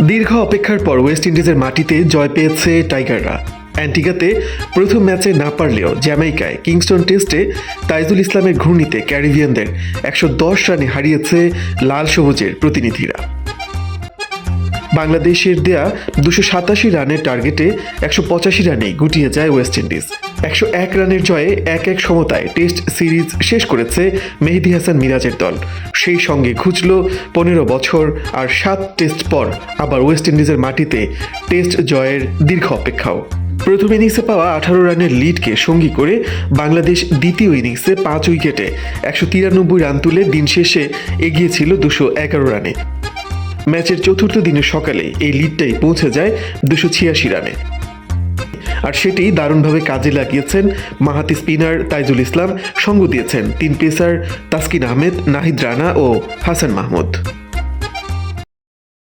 দীর্ঘ অপেক্ষার পর ওয়েস্ট ইন্ডিজের মাটিতে জয় পেয়েছে টাইগাররা। অ্যান্টিগাতে প্রথম ম্যাচে না পারলেও জ্যামাইকায় কিংস্টন টেস্টে তাইজুল ইসলামের ঘূর্ণিতে ক্যারিবিয়ানদের ১১০ রানে হারিয়েছে লাল সবুজের প্রতিনিধিরা। বাংলাদেশের দেয়া ২৮৭ রানের টার্গেটে ১৮৫ রানেই গুটিয়ে যায় ওয়েস্ট ইন্ডিজ। ১০১ রানের জয়ে ১-১ সমতায় টেস্ট সিরিজ শেষ করেছে মেহেদী হাসান মিরাজের দল। সেই সঙ্গে ঘুচল ১৫ বছর আর ৭ টেস্ট পর আবার ওয়েস্ট ইন্ডিজের মাটিতে টেস্ট জয়ের দীর্ঘ অপেক্ষাও। প্রথম ইনিংসে পাওয়া ১৮ রানের লিডকে সঙ্গী করে বাংলাদেশ দ্বিতীয় ইনিংসে ৫ উইকেটে ১৯৩ রান তুলে দিন শেষে এগিয়ে ছিল ২১১ রানে। ম্যাচের চতুর্থ দিনের সকালে এই লিডটাই পৌঁছে যায় ২৮৬ রানে। আর সেটি দারুণভাবে কাজে লাগিয়েছেন মাহাতি স্পিনার তাইজুল ইসলাম, সঙ্গ দিয়েছেন ৩ পেসার তাসকিন আহমেদ, নাহিদ রানা ও হাসান মাহমুদ।